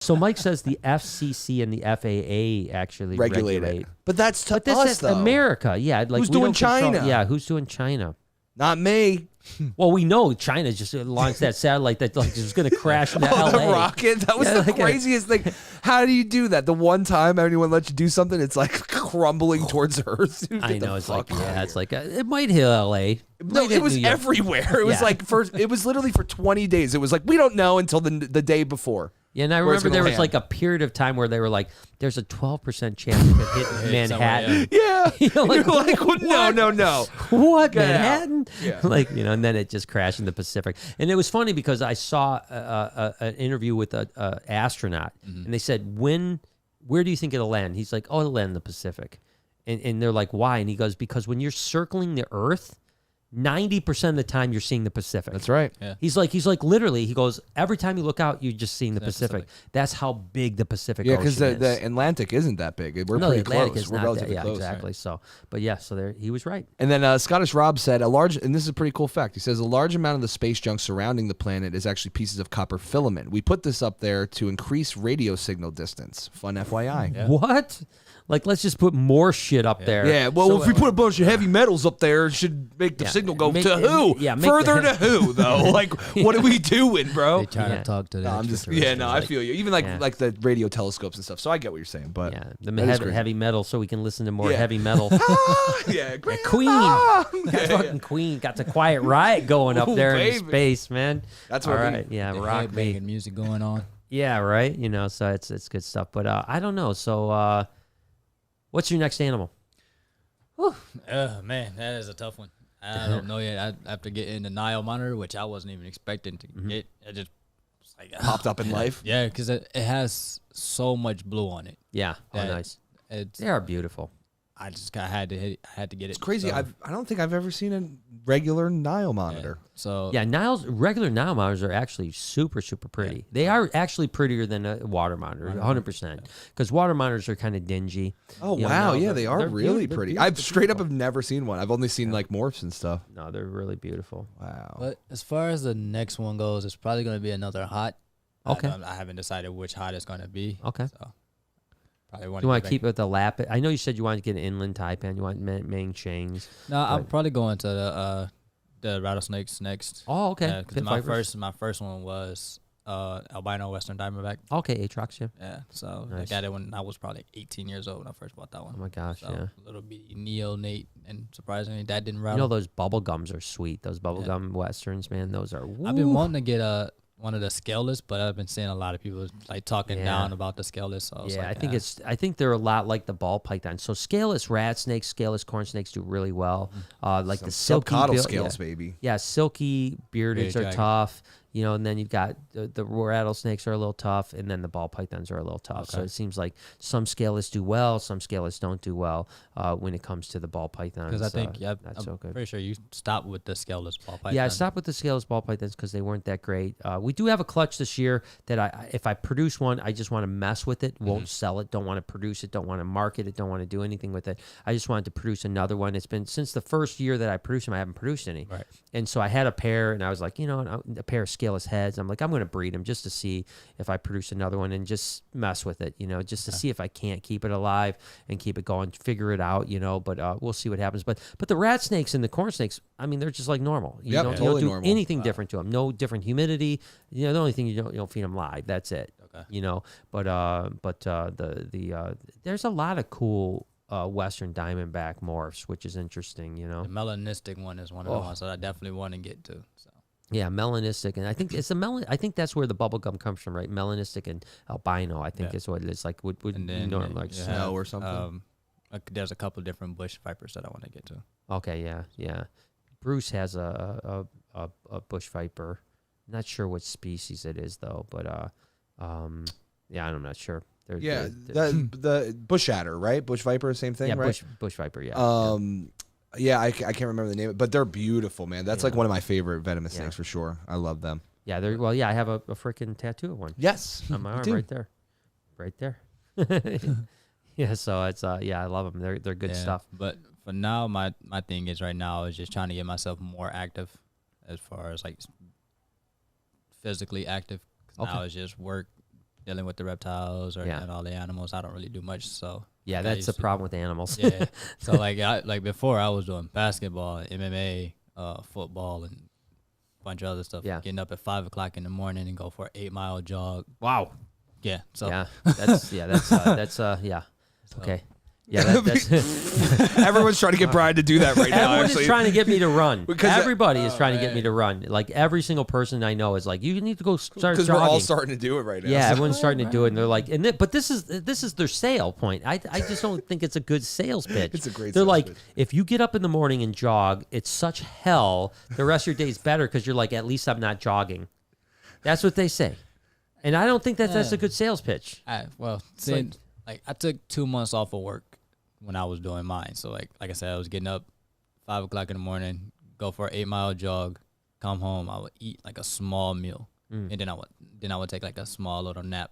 So Mike says the FCC and the FAA actually regulate it. But that's to this us, is though. America. Yeah. Like, who's doing China? Yeah, who's doing China? Not me. Well, we know China just launched that satellite that like is going to crash into LA. The rocket. That was the craziest thing. How do you do that? The one time anyone lets you do something, it's like crumbling towards Earth. Dude, I know. It's like, it's like it might hit LA. No, it was everywhere. It was like it was literally for 20 days. It was like, we don't know until the day before. Yeah, and I remember there was like a period of time where they were like, "There's a 12% chance of it hitting Manhattan." Yeah, you're like, no. What, Manhattan? Yeah. Like, and then it just crashed in the Pacific. And it was funny because I saw an interview with an astronaut, and they said, "Where do you think it'll land?" He's like, "Oh, it'll land in the Pacific." And they're like, "Why?" And he goes, "Because when you're circling the Earth, 90% of the time you're seeing the Pacific." That's right. Yeah. He's like literally, he goes, every time you look out, you're just seeing the Pacific. That's how big the Pacific Ocean is. Yeah, because the Atlantic isn't that big. We're pretty close. We're relatively close. Exactly. Right. So, but yeah, so there, he was right. And then Scottish Rob said, and this is a pretty cool fact, he says, a large amount of the space junk surrounding the planet is actually pieces of copper filament. We put this up there to increase radio signal distance. Fun FYI. Yeah. What? Like, let's just put more shit up there. Yeah, well, if we put a bunch of heavy metals up there, it should make the signal go to who? Yeah, further to who, though? Like, what are we doing, bro? They try to talk to the I feel you. Even like the radio telescopes and stuff. So I get what you're saying, but the heavy metal, so we can listen to more heavy metal. Queen. Fucking Queen got the Quiet Riot going up there in space, man. That's what right. Yeah, rock making music going on. Yeah, right. So it's good stuff. But I don't know. So what's your next animal? Man, that is a tough one. I don't know yet. I have to get into Nile monitor, which I wasn't even expecting to get. It just popped up in life. Yeah, because it has so much blue on it. Yeah, nice. They are beautiful. I just had to get it. It's crazy. So. I don't think I've ever seen a regular Nile monitor. Yeah. So regular Nile monitors are actually super, super pretty. Yeah. They are actually prettier than a water monitor, 100%. Because water monitors are kind of dingy. Oh, wow. Yeah, they are really pretty. I've straight up have never seen one. I've only seen like morphs and stuff. No, they're really beautiful. Wow. But as far as the next one goes, it's probably going to be another hot. Okay. I haven't decided which hot it's going to be. Okay. So. You want to keep it with the lap? I know you said you wanted to get an inland taipan. You want Mang Chains. No, I'm probably going to the rattlesnakes next. Oh, okay. My first one was albino western diamondback. Okay, Atrox, yeah. Yeah, so nice. I got it when I was probably 18 years old when I first bought that one. Oh my gosh, so a little bit neonate, and surprisingly, that didn't rattle. You know those bubble gums are sweet. Those bubble gum westerns, man, those are. Woo. I've been wanting to get one of the scaleless, but I've been seeing a lot of people like talking down about the scaleless. So I think they're a lot like the ball python. So scaleless rat snakes, scaleless corn snakes do really well. Like the silky scales, baby. Yeah, silky beardeds are tough. And then you've got the rattlesnakes are a little tough, and then the ball pythons are a little tough. Okay. So it seems like some scaleless do well, some scaleless don't do well when it comes to the ball pythons. Because I think, that's so good. Pretty sure you stopped with the scaleless ball pythons. Yeah, I stopped with the scaleless ball pythons because they weren't that great. We do have a clutch this year that if I produce one, I just want to mess with it, won't sell it, don't want to produce it, don't want to market it, don't want to do anything with it. I just wanted to produce another one. It's been since the first year that I produced them, I haven't produced any. Right. And so I had a pair, and I was like, a pair of scaleless heads. I'm like, I'm going to breed them just to see if I produce another one and just mess with it, just to see if I can't keep it alive and keep it going, figure it out, but we'll see what happens. But the rat snakes and the corn snakes, I mean, they're just like normal. You don't do normal. Anything different to them. No different humidity. The only thing you don't feed them live. That's it. Okay. But there's a lot of cool Western Diamondback morphs, which is interesting, The melanistic one is one of the ones that I definitely want to get to. So. Yeah, melanistic, and I think it's I think that's where the bubblegum comes from, right? Melanistic and albino, I think is what it is. Like would like snow or something. There's a couple different bush vipers that I want to get to. Okay, yeah. Bruce has a bush viper. Not sure what species it is though, but I'm not sure. The bush adder, right? Bush viper, same thing, right? Bush viper, yeah. Yeah, I can't remember the name, but they're beautiful, man. That's like one of my favorite venomous snakes for sure. I love them. Yeah, I have a freaking tattoo of one. Yes, on my arm, right there. Yeah, so it's I love them. They're good stuff. But for now, my thing is right now is just trying to get myself more active, as far as like physically active. Now it's just work. dealing with the reptiles or Yeah. and all the animals. I don't really do much. So Yeah, like, I that's used the to- problem with animals. Yeah. So like before I was doing basketball, MMA, football, and a bunch of other stuff. Yeah. Getting up at 5 o'clock in the morning and go for an 8-mile jog. Wow. Yeah. So Yeah, that's yeah. Okay. Yeah, that's Everyone's trying to get Brian to do that right now. everyone Actually, is trying to get me to run. Because- Everybody is trying to get me to run. Like every single person I know is like, you need to go start because jogging. we're all starting to do it right now. Yeah, so- everyone's starting to do it, and they're like, but this is their sale point. I just don't think it's a good sales pitch. It's a great They're sales like, pitch. if you get up in the morning and jog, it's such hell. The rest of your day is better because you're like, at least I'm not jogging. That's what they say, and I don't think that's a good sales pitch. Like I took 2 months off of work when I was doing mine. So like I said, I was getting up 5 o'clock in the morning, go for an 8-mile jog, come home. I would eat like a small meal, and then I would take like a small little nap,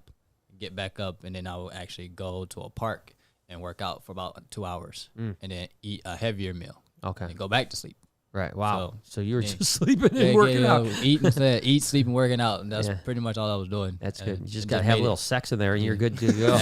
get back up, and then I would actually go to a park and work out for about 2 hours, and then eat a heavier meal, Okay, and go back to sleep. right. Wow. So you were yeah. just sleeping and working out. Eat, sleep, and working out, and that's Yeah. pretty much all I was doing. That's And good. You just it got to have a made little it. sex in there, and you're good to go.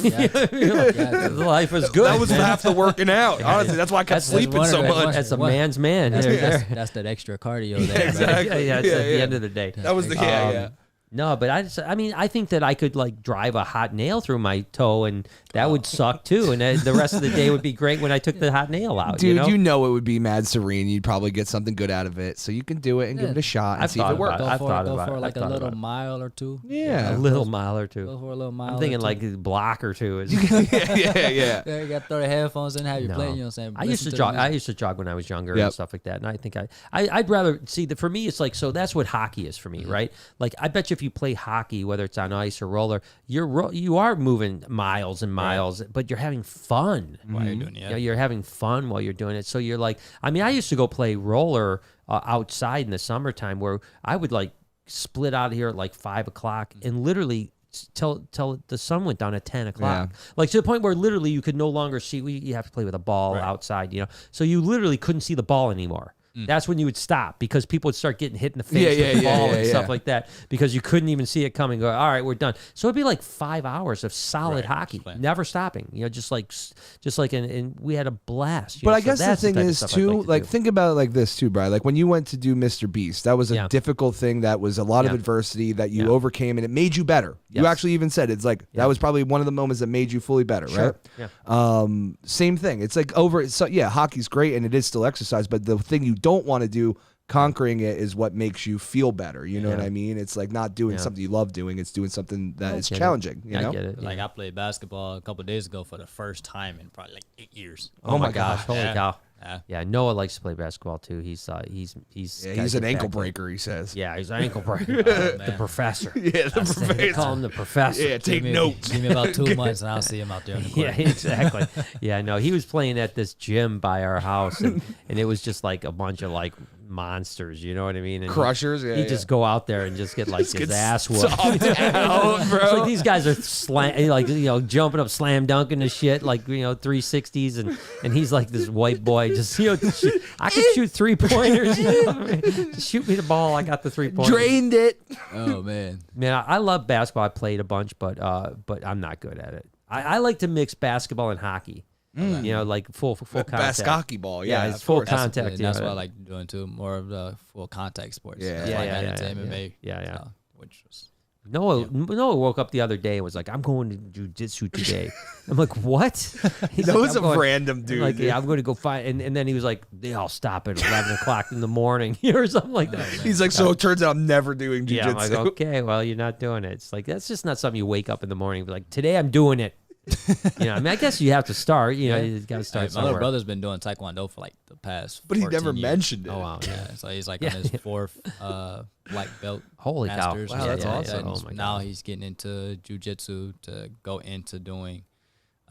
Yeah. Life is good. That was man. half the working out. Honestly, that's why I kept That's sleeping one so of the- much. That's a What? man's man. That's that extra cardio there. man. exactly. Yeah, it's Yeah, at the yeah. end of the day. That was the yeah. No, but I mean, I think that I could like drive a hot nail through my toe, and that would suck too. And the rest of the day would be great when I took the hot nail out. Dude, you know? it would be mad serene. You'd probably get something good out of it. So you can do it and give it a shot and I've see if thought it works. about it. I've thought Go about for it. like I've a thought little about it. mile or two. Yeah. A little mile or two. Go for a little mile. I'm thinking or two. like a block or two. Is, yeah. Yeah, you got to throw the headphones in, have you No. playing. You know what I'm saying? I used to Listen jog. the I music. used to jog when I was younger Yep. and stuff like that. And I think I'd rather see that. For me, it's like, so that's what hockey is for me, right? Like I bet you if you play hockey, whether it's on ice or roller, you are moving miles and miles, but you're having fun. While you're doing it. You know, you're having fun while you're doing it. So you're like, I mean, I used to go play roller outside in the summertime where I would like split out of here at like 5 o'clock and literally till the sun went down at 10 o'clock. Yeah. Like to the point where literally you could no longer see, you have to play with a ball outside, you know? So you literally couldn't see the ball anymore. That's when you would stop because people would start getting hit in the face with the ball and stuff like that because you couldn't even see it coming. Go, all right, we're done. So it'd be like 5 hours of solid hockey, never stopping. You know, just like, and we had a blast. You But know? I So guess the that's thing type of is stuff I'd too, to like do. think about it like this too, Brian. Like when you went to do Mr. Beast, that was a Yeah. difficult thing. That was a lot of Yeah. adversity that you Yeah. overcame, and it made you better. You Yes. actually even said it's like that was probably one of the moments that made you fully better, right? Yeah. Same thing. It's like so yeah, hockey's great and it is still exercise, but the thing you don't want to do, conquering it, is what makes you feel better. You know what I mean? It's like not doing something you love doing. It's doing something that is get it. challenging. You know? I get it. Like I played basketball a couple of days ago for the first time in probably like 8 years. Oh my gosh! Holy Yeah. cow! Yeah. Yeah, Noah likes to play basketball too. He's Yeah, got he's good an ankle back. breaker, he says. Yeah, he's an ankle breaker. The man. professor. Yeah, the They professor. call him the professor. Yeah, take Give me- notes. Give me about 2 months and I'll see him out there on the court. Yeah, exactly. Yeah, no, he was playing at this gym by our house, and it was just like a bunch of like monsters. You know what I mean? And Crushers, yeah, He'd just go out there and just get like his gets ass whooped. stomped out, bro. It's like these guys are like jumping up, slam dunking the shit, like 360s, and he's like this white boy, just I can shoot 3-pointers. Just shoot me the ball. I got the 3-pointers. Drained it. Oh man. Man, I love basketball. I played a bunch, but I'm not good at it. I like to mix basketball and hockey. You know, like full contact. Basketball ball, yeah, it's of full course. contact. And you that's know. what I like doing too. More of the full contact sports. Yeah. That's Yeah, why I yeah, got yeah, into yeah. MMA. Yeah. So, which was Noah woke up the other day and was like, "I'm going to jiu-jitsu today." I'm like, "What?" He's That like, was "I'm a going-" random dude. Like, yeah, I'm going to go find, and then he was like, "They all stop at 11 o'clock in the morning," or something like that. He's like, so it turns out I'm never doing Yeah, I'm jujitsu. like, okay, well, you're not doing it. It's like that's just not something you wake up in the morning and be like, today I'm doing it. I mean, I guess you have to start. You got to start my somewhere. little brother's been doing Taekwondo for like the past. But he 14 never years. mentioned it. Oh wow, yeah. Yeah, so he's like on his 4th black belt. Holy cow. masters. Wow, that's awesome. and Oh, my now God. he's getting into jujitsu to go into doing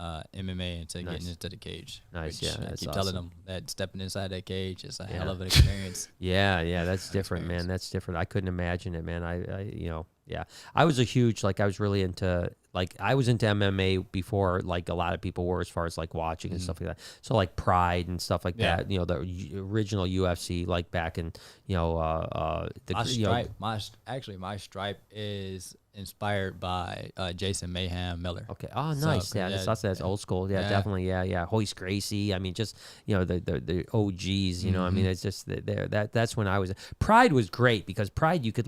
MMA and to Nice. getting into the cage. Nice, which yeah, I that's keep awesome. telling him that stepping inside that cage is a Yeah. hell of an experience. Yeah, that's different, man. That's different. I couldn't imagine it, man. I yeah. I was a huge, like, I was really into Like I was into MMA before, like a lot of people were, as far as like watching and stuff like that. So like Pride and stuff like that. You know, the original UFC, like back in My stripe, my stripe is inspired by Jason Mayhem Miller. Okay. Oh, nice. So, Yeah, that's old school. Yeah, definitely. Yeah. Hoist Gracie. I mean, just the OGs. You know, I mean, it's just that's when I was. Pride was great because Pride you could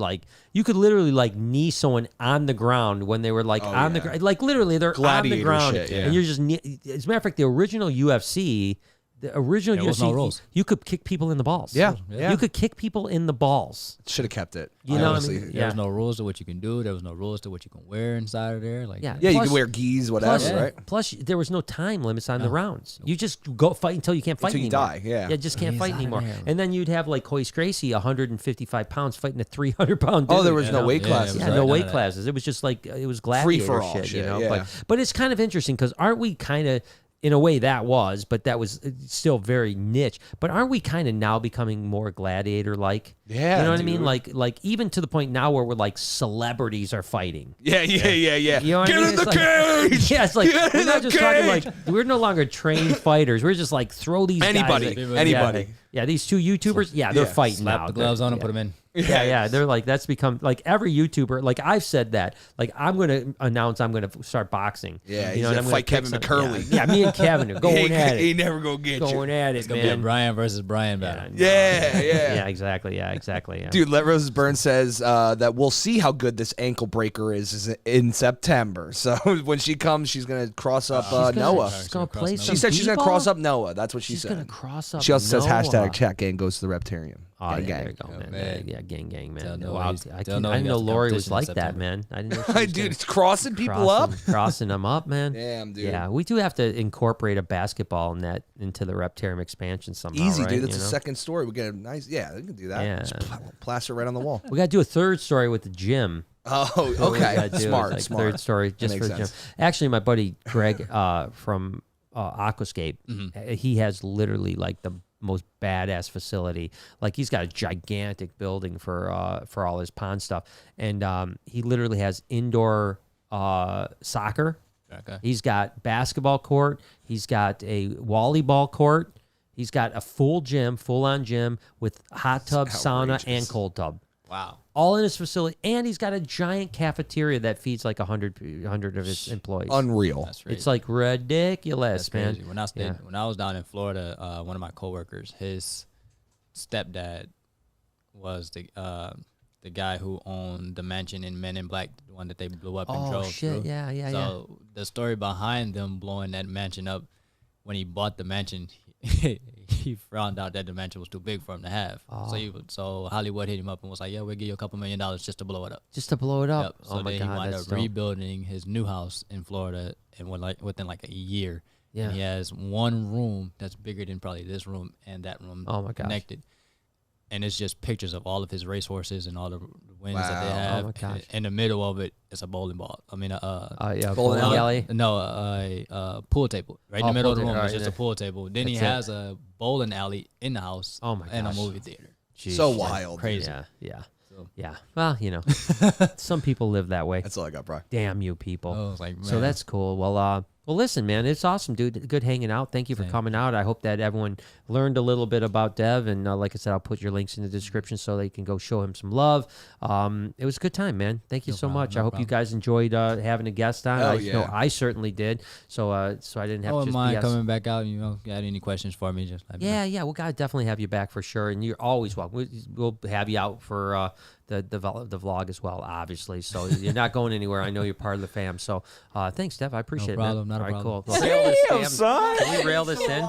literally like knee someone on the ground when they were like on the ground, like literally they're Gladiator on the ground, shit, and you're just. As a matter of fact, the original UFC. The original There was UFC, no rules. you could kick people in the balls. Yeah. You could kick people in the balls. Should have kept it. You know what I honestly. mean? There was no rules to what you can do. There was no rules to what you can wear inside of there. Like Yeah. Yeah, you Plus- can wear gis, whatever, Plus, right? plus, there was no time limits on the rounds. You just go fight until you can't fight Until you anymore. die, yeah. Yeah, just can't He's fight outta anymore. there. And then you'd have like Hoist Gracie, 155 pounds, fighting a 300-pound dude. Oh, there was you no know? weight Yeah, classes. Yeah, right? no None weight of that. classes. It was just like, it was gladiator Free-for-all shit, shit, you know? yeah. But it's kind of interesting because aren't we kind of, in a way that was still very niche. But aren't we kind of now becoming more gladiator-like? Yeah, You know what I dude. mean? Like even to the point now where we're like celebrities are fighting. Yeah. You know what Get I mean? in the It's like- cage! Yeah, it's like Get we're in not the just talking cage! like we're no longer trained fighters. We're just like throw these Anybody, guys. anybody. Yeah, these two YouTubers. Yeah, they're Yeah. fighting slap now. the gloves They're- on and yeah. put them in. Yeah. They're like that's become like every YouTuber. Like I've said that. Like I'm gonna announce I'm gonna start boxing. Yeah, you he's know, gonna and I'm fight pick Kevin some- McCurley. Yeah, me and Kevin are going at He it. never gonna get Going you. at it, It's gonna be a man. Brian versus Brian battle. Yeah. Yeah, exactly. Yeah. Dude, Let Roses Burn says that we'll see how good this ankle breaker is in September. So when she comes, she's gonna cross up Noah. She's gonna play She some said she's gonna b-ball? cross up Noah. That's what she She's said. gonna cross up. She also says Noah. hashtag chat gang goes to the Reptarian. Oh, Gang, yeah, there gang. you go, man. man. Yeah, gang, man. Tell Noah Wow, he's- I tell didn't Noah he know got the Lori was competition in like that, September. man. I didn't know she was Dude, gonna it's crossing people up. crossing them up, man. Damn, dude. Yeah, we do have to incorporate a basketball net into the Reptarium expansion somehow. Easy, right? dude. That's You the know? second story. We get a nice. Yeah, we can do that. Yeah. Just plaster right on the wall. We got to do a third story with the gym. Oh, We okay. gotta do Smart, like smart. Third story just makes for the gym. sense. Actually, my buddy Greg from Aquascape, he has literally like the most badass facility. Like he's got a gigantic building for all his pond stuff, and he literally has indoor soccer. Okay. He's got basketball court. He's got a volleyball court. He's got a full gym, full-on gym with hot tub, sauna, and outrageous. cold tub. Wow. All in his facility. And he's got a giant cafeteria that feeds like 100 of his employees. Unreal. That's crazy. It's like ridiculous, That's man. crazy. When I stayed, Yeah. when I was down in Florida, one of my coworkers, his stepdad was the guy who owned the mansion in Men in Black, the one that they blew up and Oh, drove shit. through. Yeah. So the story behind them blowing that mansion up, when he bought the mansion, he found out that the mansion was too big for him to have. So Hollywood hit him up and was like, "Yeah, we'll give you $2 million just to blow it up." Just to blow it up. Yep. So Oh, my then God. he wound That's up dope. rebuilding his new house in Florida, and within like a year. Yeah. And he has one room that's bigger than probably this room and that room Oh, my gosh. connected. And it's just pictures of all of his racehorses and all the wins that they Wow. have. Oh, my gosh. And in the middle of it is a bowling ball. I mean, Yeah, Bowling bowling alley? alley. no, a pool table. Right in Oh, the middle of the pool room table. is All just right, a pool table. Then he That's has a bowling alley in the house. Oh, my And a gosh. movie theater. Jeez. So wild. Crazy. Yeah. So- Yeah. Well, some people live that way. That's all I got, bro. Damn you people. I was like, So man. that's cool. Well, listen, man, it's awesome, dude. Good hanging out. Thank you for coming out. I hope that everyone learned a little bit about Dev, and like I said, I'll put your links in the description so they can go show him some love. It was a good time, man. Thank you so problem, much. no I hope you problem. guys enjoyed having a guest on. Hell I yeah. know I certainly did. So I didn't have I to wouldn't just mind BS. coming back out. Got any questions for me? Just let me know. Yeah, we'll gotta definitely have you back for sure, and you're always welcome. We'll have you out for the vlog as well, obviously. So you're not going anywhere. I know you're part of the fam. So thanks, Dev. I appreciate problem, it, man. not a All right, problem. cool. Well, rail this, Damn, son. Can we rail this in?